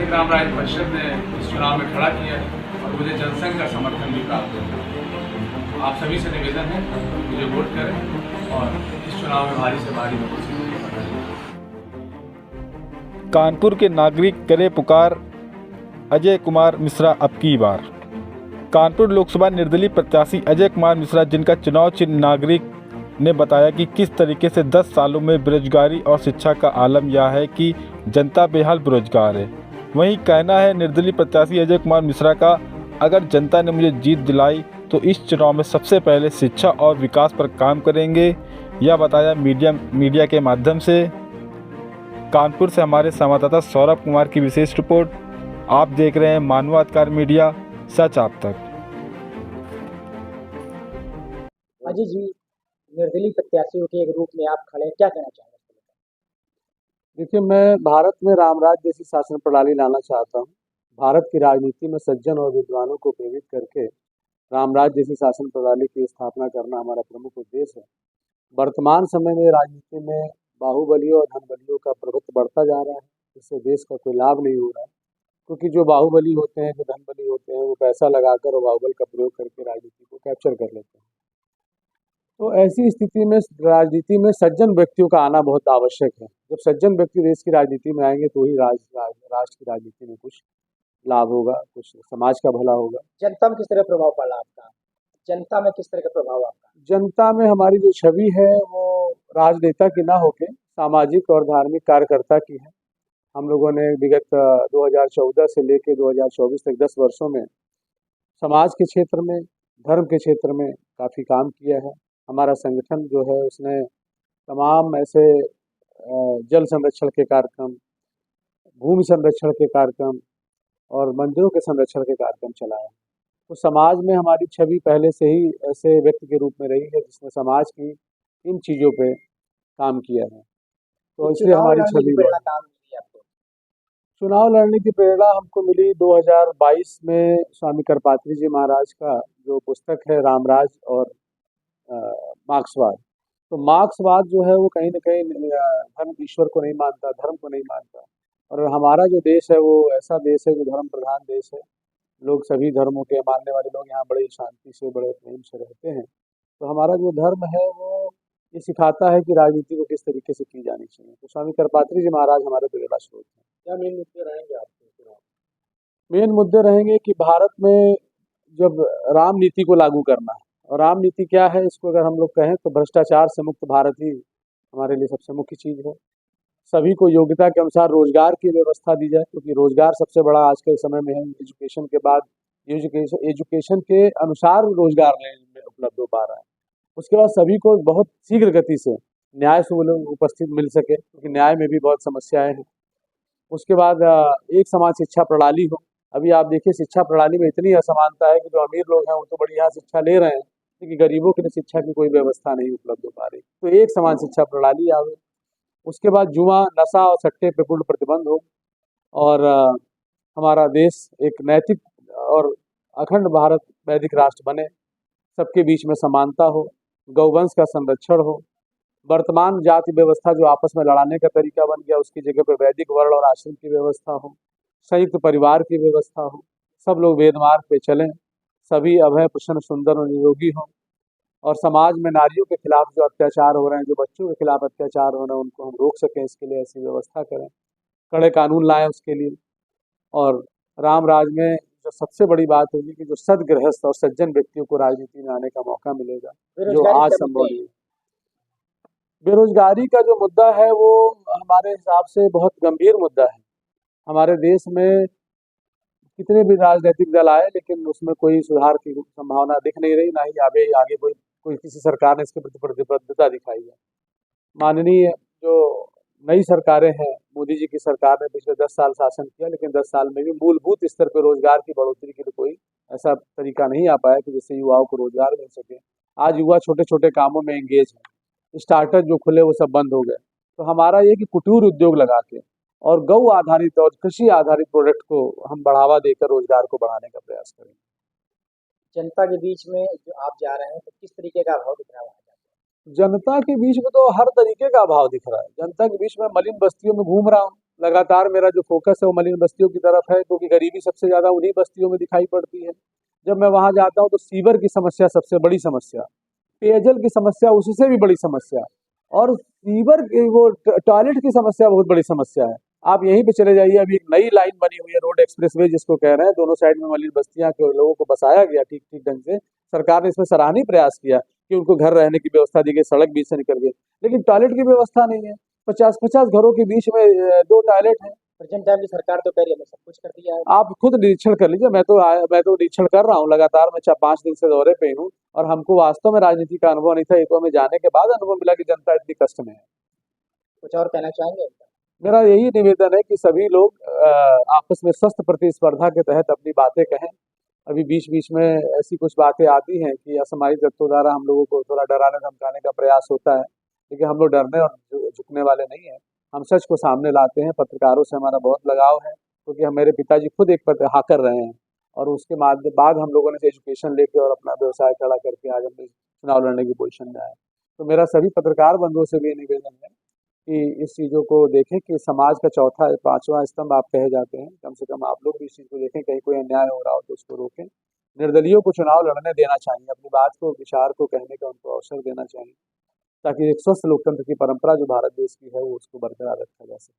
रामराज परिषद ने इस चुनाव में खड़ा किया है और मुझे जनसंघ का समर्थन भी प्राप्त है। आप सभी से निवेदन है मुझे वोट करें और इस चुनाव में भारी से भारी मतों से विजयी बनाएं। कानपुर के नागरिक करे पुकार, अजय कुमार मिश्रा अब की बार। कानपुर लोकसभा निर्दलीय प्रत्याशी अजय कुमार मिश्रा, जिनका चुनाव चिन्ह नागरिक, ने बताया कि किस तरीके से 10 सालों में बेरोजगारी और शिक्षा का आलम यह है कि जनता बेहाल बेरोजगार है। वहीं कहना है निर्दलीय प्रत्याशी अजय कुमार मिश्रा का, अगर जनता ने मुझे जीत दिलाई तो इस चुनाव में सबसे पहले शिक्षा और विकास पर काम करेंगे। यह बताया मीडिया के माध्यम से। कानपुर से हमारे संवाददाता सौरभ कुमार की विशेष रिपोर्ट। आप देख रहे हैं मानवाधिकार मीडिया, सच आप तक। अजय जी, निर्दलीय प्रत्याशियों के एक रूप में आप खड़े हैं, क्या कहना चाहेंगे? देखिए, मैं भारत में रामराज जैसी शासन प्रणाली लाना चाहता हूँ। भारत की राजनीति में सज्जन और विद्वानों को प्रेरित करके रामराज जैसी शासन प्रणाली की स्थापना करना हमारा प्रमुख उद्देश्य है। वर्तमान समय में राजनीति में बाहुबलियों और धनबलियों का प्रभुत्व बढ़ता जा रहा है। इससे देश का कोई लाभ नहीं हो रहा है, क्योंकि जो बाहुबली होते हैं, जो धनबली होते हैं, वो पैसा लगाकर और बाहुबल का प्रयोग करके राजनीति को कैप्चर कर लेते हैं। तो ऐसी स्थिति में राजनीति में सज्जन व्यक्तियों का आना बहुत आवश्यक है। जब सज्जन व्यक्ति देश की राजनीति में आएंगे तो ही राष्ट्र की राजनीति में कुछ लाभ होगा, कुछ समाज का भला होगा। जनता में किस तरह प्रभाव पड़ा आपका? जनता में किस तरह का प्रभाव आपका? जनता में हमारी जो छवि है वो राजनेता की ना होके सामाजिक और धार्मिक कार्यकर्ता की है। हम लोगों ने विगत 2014 से लेकर 2024 तक 10 वर्षों में समाज के क्षेत्र में, धर्म के क्षेत्र में काफ़ी काम किया है। हमारा संगठन जो है उसने तमाम ऐसे जल संरक्षण के कार्यक्रम, भूमि संरक्षण के कार्यक्रम और मंदिरों के संरक्षण के कार्यक्रम चलाए। तो समाज में हमारी छवि पहले से ही ऐसे व्यक्ति के रूप में रही है जिसने समाज की इन चीज़ों पे काम किया है। तो इसलिए हमारी छवि चुनाव लड़ने की प्रेरणा हमको मिली 2022 में स्वामी करपात्री जी महाराज का जो पुस्तक है रामराज और मार्क्सवाद। तो मार्क्सवाद जो है वो कहीं ना कहीं धर्म ईश्वर को नहीं मानता, धर्म को नहीं मानता। और हमारा जो देश है वो ऐसा देश है जो धर्म प्रधान देश है। लोग सभी धर्मों के मानने वाले लोग यहाँ बड़े शांति से, बड़े प्रेम से रहते हैं। तो हमारा जो धर्म है वो ये सिखाता है कि राजनीति को किस तरीके से की जानी चाहिए। तो स्वामी करपात्री जी महाराज हमारे प्रेरणा स्रोत हैं। क्या मेन मुद्दे रहेंगे आपके चुनाव? मेन मुद्दे रहेंगे कि भारत में जब राम नीति को लागू करना है, और राम नीति क्या है इसको अगर हम लोग कहें तो भ्रष्टाचार से मुक्त भारत ही हमारे लिए सबसे मुख्य चीज़ है। सभी को योग्यता के अनुसार रोजगार की व्यवस्था दी जाए, क्योंकि रोजगार सबसे बड़ा आज के समय में है। एजुकेशन के बाद एजुकेशन के अनुसार रोजगार में उपलब्ध हो पा रहा है। उसके बाद सभी को बहुत शीघ्र गति से न्याय से उपस्थित मिल सके, क्योंकि न्याय में भी बहुत समस्याएं हैं। उसके बाद एक समान शिक्षा प्रणाली हो। अभी आप देखिए शिक्षा प्रणाली में इतनी असमानता है कि जो अमीर लोग हैं वो तो बड़ी यहाँ शिक्षा ले रहे हैं, क्योंकि गरीबों के लिए शिक्षा की कोई व्यवस्था नहीं उपलब्ध हो पा रही। तो एक समान शिक्षा प्रणाली आवे। उसके बाद जुआ, नशा और सट्टे पर पूर्ण प्रतिबंध हो और हमारा देश एक नैतिक और अखंड भारत वैदिक राष्ट्र बने। सबके बीच में समानता हो, गौवंश का संरक्षण हो। वर्तमान जाति व्यवस्था जो आपस में लड़ाने का तरीका बन गया, उसकी जगह पर वैदिक वर्ण और आश्रम की व्यवस्था हो, संयुक्त परिवार की व्यवस्था हो, सब लोग वेद मार्ग पे चलें, सभी अभय प्रसन्न सुंदर और निरोगी हों, और समाज में नारियों के खिलाफ जो अत्याचार हो रहे हैं, जो बच्चों के खिलाफ अत्याचार हो रहे हैं, उनको हम रोक सकें, इसके लिए ऐसी व्यवस्था करें, कड़े कानून लाएं उसके लिए। और राम राज में जो सबसे बड़ी बात होगी कि जो सदगृहस्थ और सज्जन व्यक्तियों को राजनीति में आने का मौका मिलेगा, जो आज संभव नहीं है। बेरोजगारी का जो मुद्दा है वो हमारे हिसाब से बहुत गंभीर मुद्दा है। हमारे देश में कितने भी राजनीतिक दल आए, लेकिन उसमें कोई सुधार की संभावना दिख नहीं रही, ना ही आगे कोई किसी सरकार ने इसके प्रति प्रतिबद्धता दिखाई है। माननीय जो नई सरकारें हैं, मोदी जी की सरकार ने पिछले 10 साल शासन किया, लेकिन 10 साल में भी मूलभूत स्तर पर रोजगार की बढ़ोतरी के लिए कोई ऐसा तरीका नहीं आ पाया कि जिससे युवाओं को रोजगार मिल सके। आज युवा छोटे छोटे कामों में एंगेज है। स्टार्टअप जो खुले वो सब बंद हो गए। तो हमारा ये कि कुटीर उद्योग लगा के और गौ आधारित और कृषि आधारित प्रोडक्ट को हम बढ़ावा देकर रोजगार को बढ़ाने का प्रयास करें। जनता के बीच में जो आप जा रहे हैं तो किस तरीके का अभाव दिख रहा है? जनता के बीच में तो हर तरीके का अभाव दिख रहा है। जनता के बीच में मलिन बस्तियों में घूम रहा हूँ, लगातार मेरा जो फोकस है वो मलिन बस्तियों की तरफ है, क्योंकि गरीबी सबसे ज़्यादा उन्हीं बस्तियों में दिखाई पड़ती है। जब मैं वहाँ जाता हूँ तो सीवर की समस्या सबसे बड़ी समस्या, पेयजल की समस्या उससे भी बड़ी समस्या, और सीवर की वो टॉयलेट की समस्या बहुत बड़ी समस्या है। आप यहीं पे चले जाइए, अभी एक नई लाइन बनी हुई है, रोड एक्सप्रेसवे जिसको कह रहे हैं, दोनों साइड में मलिन बस्तियां के लोगों को बसाया गया ठीक ठीक ढंग से। सरकार ने इसमें सराहनीय प्रयास किया कि उनको घर रहने की व्यवस्था दी गई, सड़क बीच से निकल गई, लेकिन टॉयलेट की व्यवस्था नहीं है। 50-50 घरों के बीच में 2 टॉयलेट हैं। प्रेजेंट टाइम में सरकार तो कह रही है हमने सब कुछ कर दिया है। आप खुद निरीक्षण कर लीजिए, मैं तो निरीक्षण कर रहा हूँ लगातार, मैं 5 दिन से दौरे पे हूँ, और हमको वास्तव में राजनीति का अनुभव नहीं था, ये तो हमें जाने के बाद अनुभव मिला कि जनता इतनी कष्ट में है। कुछ और कहना चाहेंगे? मेरा यही निवेदन है कि सभी लोग आपस में स्वस्थ प्रतिस्पर्धा के तहत अपनी बातें कहें। अभी बीच बीच में ऐसी कुछ बातें आती हैं कि असामाजिक तत्वों द्वारा हम लोगों को थोड़ा डराने धमकाने का प्रयास होता है, लेकिन हम लोग डरने और झुकने वाले नहीं हैं। हम सच को सामने लाते हैं। पत्रकारों से हमारा बहुत लगाव है, क्योंकि हम मेरे पिताजी खुद एक हाकर रहे हैं, और उसके बाद हम लोगों ने एजुकेशन लेके और अपना व्यवसाय खड़ा करके आज हम चुनाव लड़ने की पोजीशन में आए। तो मेरा सभी पत्रकार बंधुओं से भी निवेदन है कि इस चीज़ों को देखें कि समाज का चौथा 5वां स्तंभ आप कहे जाते हैं, कम से कम आप लोग भी इस चीज़ को देखें, कहीं कोई अन्याय हो रहा हो तो उसको रोकें। निर्दलियों को चुनाव लड़ने देना चाहिए, अपनी बात को, विचार को कहने का उनको अवसर देना चाहिए, ताकि एक स्वस्थ लोकतंत्र की परंपरा जो भारत देश की है वो उसको बरकरार रखा जा सके।